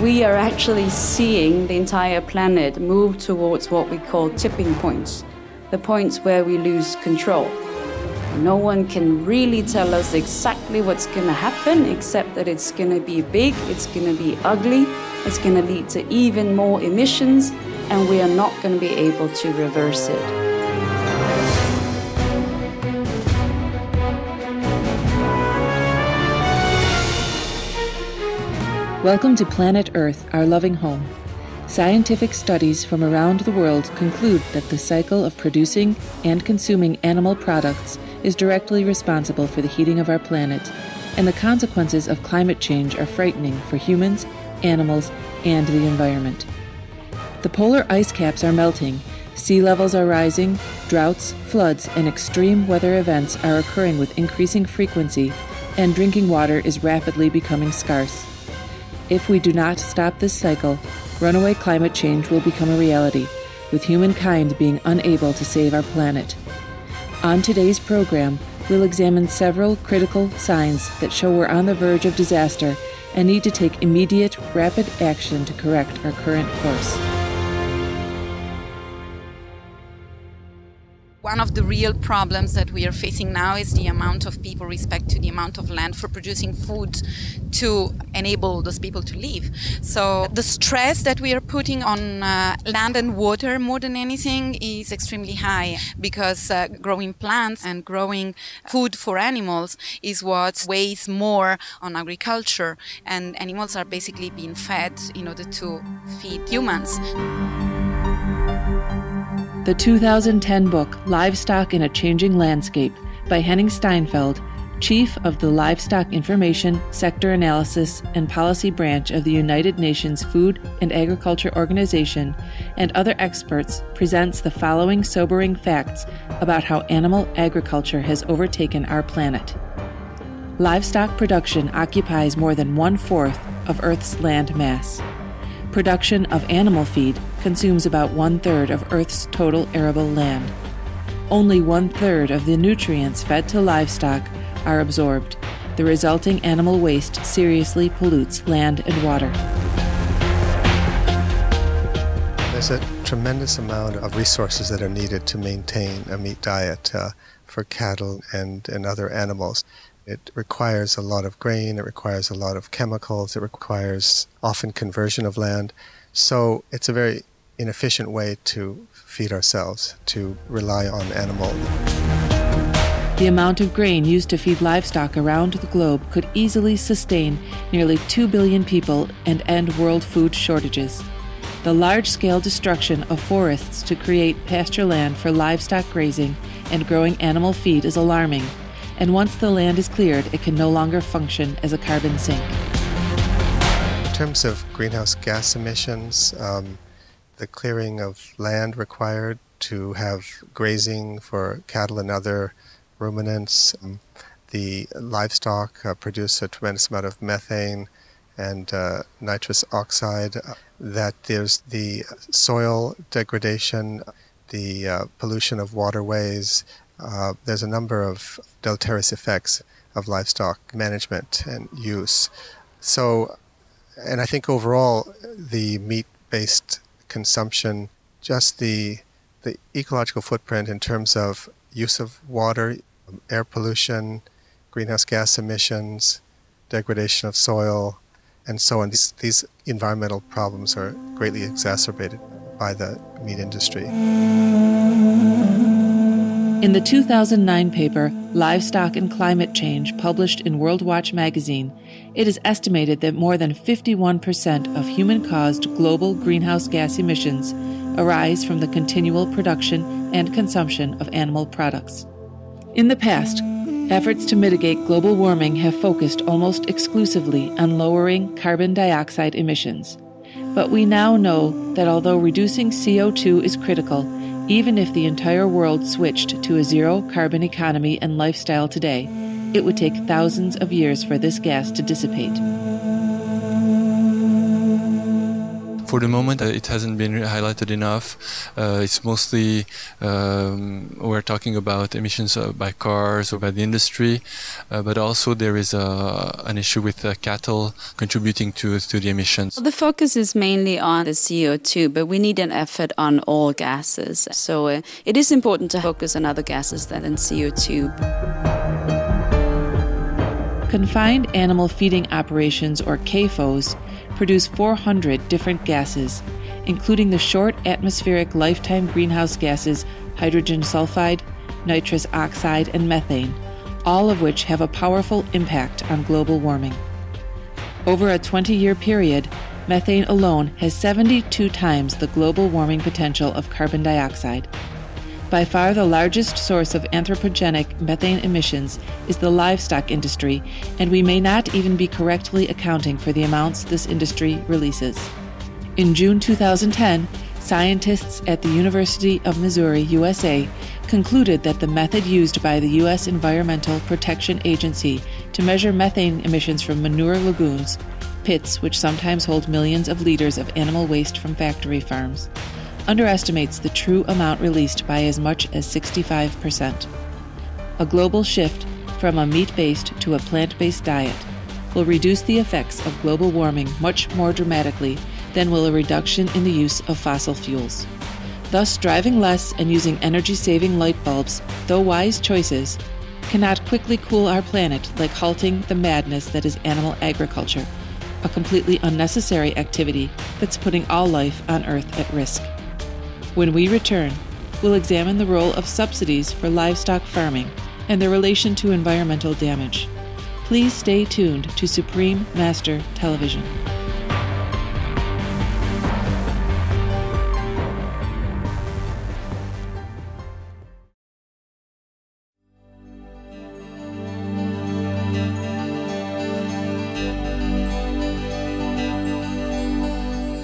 We are actually seeing the entire planet move towards what we call tipping points, the points where we lose control. No one can really tell us exactly what's going to happen, except that it's going to be big, it's going to be ugly, it's going to lead to even more emissions, and we are not going to be able to reverse it. Welcome to Planet Earth, our loving home. Scientific studies from around the world conclude that the cycle of producing and consuming animal products is directly responsible for the heating of our planet, and the consequences of climate change are frightening for humans, animals, and the environment. The polar ice caps are melting, sea levels are rising, droughts, floods, and extreme weather events are occurring with increasing frequency, and drinking water is rapidly becoming scarce. If we do not stop this cycle, runaway climate change will become a reality, with humankind being unable to save our planet. On today's program, we'll examine several critical signs that show we're on the verge of disaster and need to take immediate, rapid action to correct our current course. One of the real problems that we are facing now is the amount of people respect to the amount of land for producing food to enable those people to live. So the stress that we are putting on land and water more than anything is extremely high, because growing plants and growing food for animals is what weighs more on agriculture, and animals are basically being fed in order to feed humans. The 2010 book, Livestock in a Changing Landscape, by Henning Steinfeld, Chief of the Livestock Information, Sector Analysis, and Policy Branch of the United Nations Food and Agriculture Organization, and other experts, presents the following sobering facts about how animal agriculture has overtaken our planet. Livestock production occupies more than 1/4 of Earth's land mass. Production of animal feed consumes about 1/3 of Earth's total arable land. Only 1/3 of the nutrients fed to livestock are absorbed. The resulting animal waste seriously pollutes land and water. There's a tremendous amount of resources that are needed to maintain a meat diet for cattle and other animals. It requires a lot of grain, it requires a lot of chemicals, it requires often conversion of land. So it's a very inefficient way to feed ourselves, to rely on animal. The amount of grain used to feed livestock around the globe could easily sustain nearly 2 billion people and end world food shortages. The large-scale destruction of forests to create pasture land for livestock grazing and growing animal feed is alarming, and once the land is cleared, it can no longer function as a carbon sink. In terms of greenhouse gas emissions, the clearing of land required to have grazing for cattle and other ruminants, the livestock produce a tremendous amount of methane and nitrous oxide, that there's the soil degradation, the pollution of waterways. There's a number of deleterious effects of livestock management and use. So, and I think overall, the meat-based consumption, just the ecological footprint in terms of use of water, air pollution, greenhouse gas emissions, degradation of soil, and so on. These environmental problems are greatly exacerbated by the meat industry. In the 2009 paper, Livestock and Climate Change, published in World Watch magazine, it is estimated that more than 51% of human-caused global greenhouse gas emissions arise from the continual production and consumption of animal products. In the past, efforts to mitigate global warming have focused almost exclusively on lowering carbon dioxide emissions. But we now know that although reducing CO2 is critical, even if the entire world switched to a zero-carbon economy and lifestyle today, it would take thousands of years for this gas to dissipate. For the moment, it hasn't been highlighted enough. It's mostly we're talking about emissions by cars or by the industry, but also there is an issue with cattle contributing to the emissions. The focus is mainly on the CO2, but we need an effort on all gases. So it is important to focus on other gases than CO2. Confined animal feeding operations, or CAFOs, produce 400 different gases, including the short atmospheric lifetime greenhouse gases hydrogen sulfide, nitrous oxide, and methane, all of which have a powerful impact on global warming. Over a 20-year period, methane alone has 72 times the global warming potential of carbon dioxide. By far the largest source of anthropogenic methane emissions is the livestock industry, and we may not even be correctly accounting for the amounts this industry releases. In June 2010, scientists at the University of Missouri, USA, concluded that the method used by the U.S. Environmental Protection Agency to measure methane emissions from manure lagoons, pits which sometimes hold millions of liters of animal waste from factory farms, underestimates the true amount released by as much as 65%. A global shift from a meat-based to a plant-based diet will reduce the effects of global warming much more dramatically than will a reduction in the use of fossil fuels. Thus, driving less and using energy-saving light bulbs, though wise choices, cannot quickly cool our planet like halting the madness that is animal agriculture, a completely unnecessary activity that's putting all life on Earth at risk. When we return, we'll examine the role of subsidies for livestock farming and their relation to environmental damage. Please stay tuned to Supreme Master Television.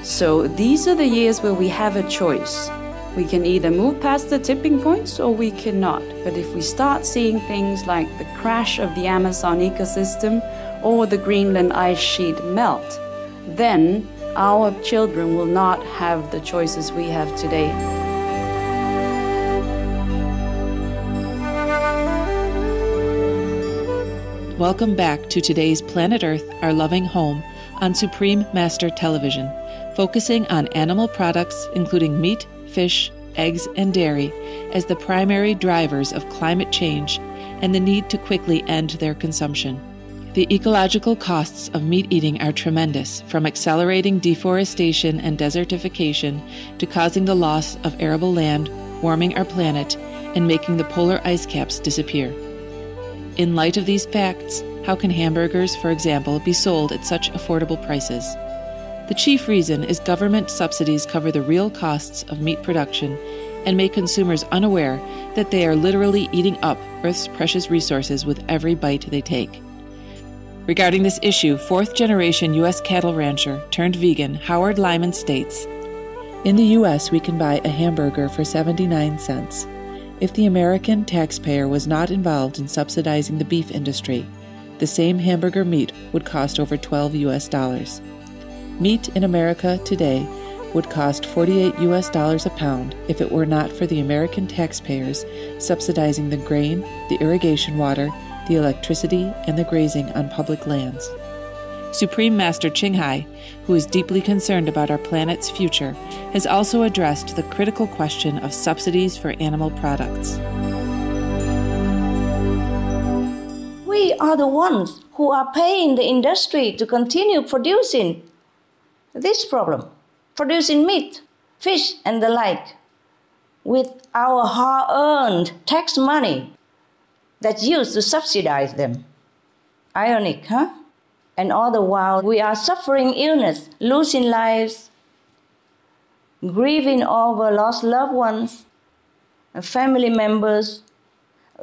So these are the years where we have a choice. We can either move past the tipping points or we cannot. But if we start seeing things like the crash of the Amazon ecosystem or the Greenland ice sheet melt, then our children will not have the choices we have today. Welcome back to today's Planet Earth, Our Loving Home on Supreme Master Television, focusing on animal products including meat, fish, eggs, and dairy as the primary drivers of climate change and the need to quickly end their consumption. The ecological costs of meat eating are tremendous, from accelerating deforestation and desertification to causing the loss of arable land, warming our planet, and making the polar ice caps disappear. In light of these facts, how can hamburgers, for example, be sold at such affordable prices? The chief reason is government subsidies cover the real costs of meat production and make consumers unaware that they are literally eating up Earth's precious resources with every bite they take. Regarding this issue, fourth-generation U.S. cattle rancher turned vegan Howard Lyman states, "In the U.S., we can buy a hamburger for 79 cents. If the American taxpayer was not involved in subsidizing the beef industry, the same hamburger meat would cost over $12 US. Meat in America today would cost $48 US a pound if it were not for the American taxpayers subsidizing the grain, the irrigation water, the electricity, and the grazing on public lands." Supreme Master Ching Hai, who is deeply concerned about our planet's future, has also addressed the critical question of subsidies for animal products. We are the ones who are paying the industry to continue producing this problem, producing meat, fish, and the like, with our hard-earned tax money that's used to subsidize them. Ironic, huh? And all the while, we are suffering illness, losing lives, grieving over lost loved ones, family members,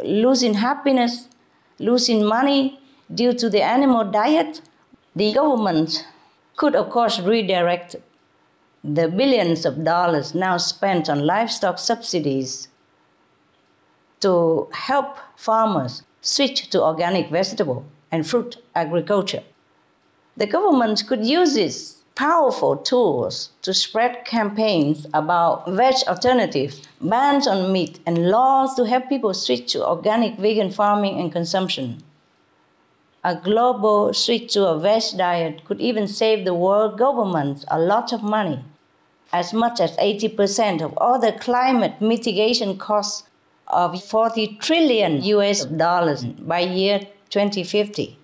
losing happiness, losing money due to the animal diet. The government could, of course, redirect the billions of dollars now spent on livestock subsidies to help farmers switch to organic vegetable and fruit agriculture. The government could use this powerful tools to spread campaigns about veg alternatives, bans on meat, and laws to help people switch to organic vegan farming and consumption. A global switch to a veg diet could even save the world governments a lot of money, as much as 80% of all the climate mitigation costs of 40 trillion US dollars by year 2050.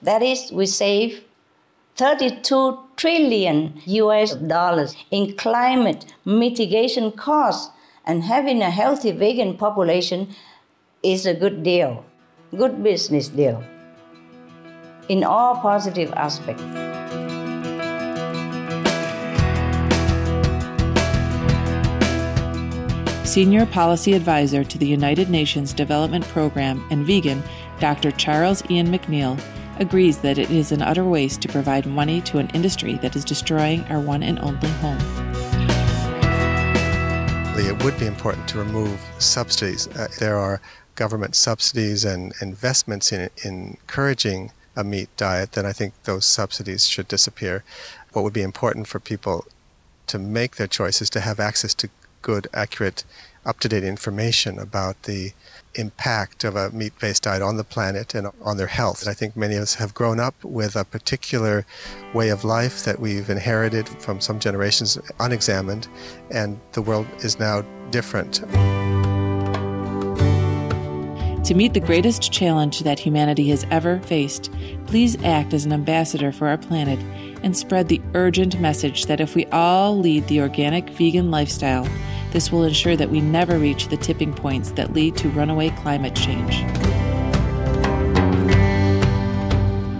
That is, we save 32 trillion US dollars in climate mitigation costs, and having a healthy vegan population is a good deal, good business deal, in all positive aspects. Senior Policy Advisor to the United Nations Development Program and vegan, Dr. Charles Ian McNeil, agrees that it is an utter waste to provide money to an industry that is destroying our one and only home. It would be important to remove subsidies. There are government subsidies and investments in encouraging a meat diet, then I think those subsidies should disappear. What would be important for people to make their choice is to have access to good, accurate, up-to-date information about the impact of a meat-based diet on the planet and on their health. I think many of us have grown up with a particular way of life that we've inherited from some generations unexamined, and the world is now different. To meet the greatest challenge that humanity has ever faced, please act as an ambassador for our planet and spread the urgent message that if we all lead the organic vegan lifestyle, this will ensure that we never reach the tipping points that lead to runaway climate change.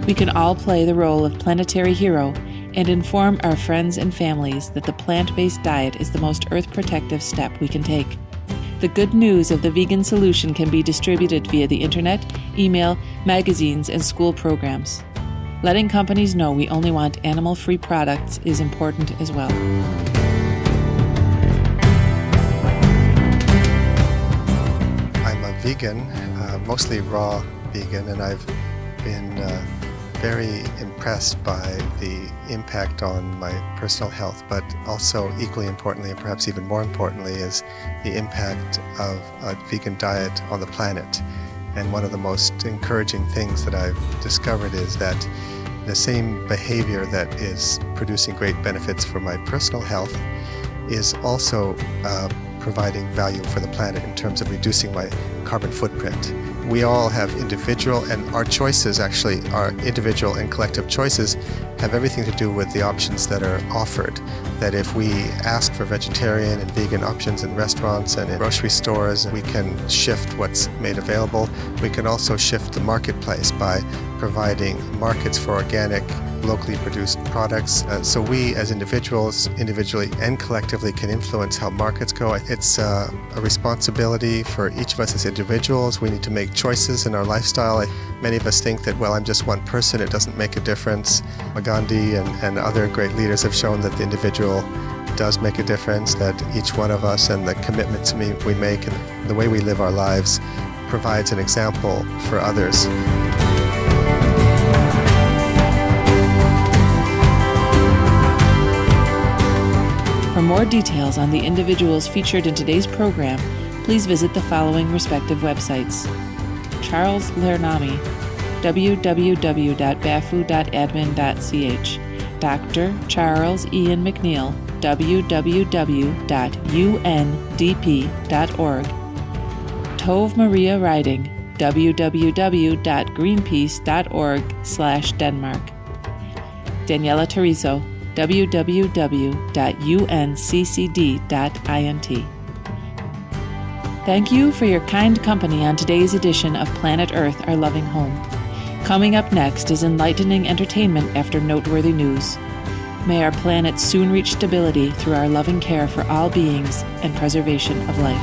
We can all play the role of planetary hero and inform our friends and families that the plant-based diet is the most earth-protective step we can take. The good news of the vegan solution can be distributed via the internet, email, magazines, and school programs. Letting companies know we only want animal-free products is important as well. I'm a vegan, mostly raw vegan, and I've been very impressed by the impact on my personal health, but also equally importantly, and perhaps even more importantly, is the impact of a vegan diet on the planet. And one of the most encouraging things that I've discovered is that the same behavior that is producing great benefits for my personal health is also providing value for the planet in terms of reducing my carbon footprint. We all have individual, and our choices, actually, our individual and collective choices, have everything to do with the options that are offered. That if we ask for vegetarian and vegan options in restaurants and in grocery stores, we can shift what's made available. We can also shift the marketplace by providing markets for organic, locally produced products. So we as individuals, individually and collectively, can influence how markets go. It's a responsibility for each of us as individuals. We need to make choices in our lifestyle. Many of us think that, well, I'm just one person, it doesn't make a difference. Gandhi and other great leaders have shown that the individual does make a difference, that each one of us and the commitments we make and the way we live our lives provides an example for others. For more details on the individuals featured in today's program, please visit the following respective websites. Charles Lernami, www.bafu.admin.ch. Dr. Charles Ian McNeil, www.undp.org. Tove Maria Riding, www.greenpeace.org/Denmark. Daniela Teriso, www.unccd.int. Thank you for your kind company on today's edition of Planet Earth, Our Loving Home. Coming up next is enlightening entertainment after noteworthy news. May our planet soon reach stability through our loving care for all beings and preservation of life.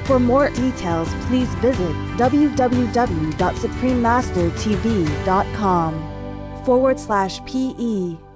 For more details, please visit www.suprememastertv.com/PE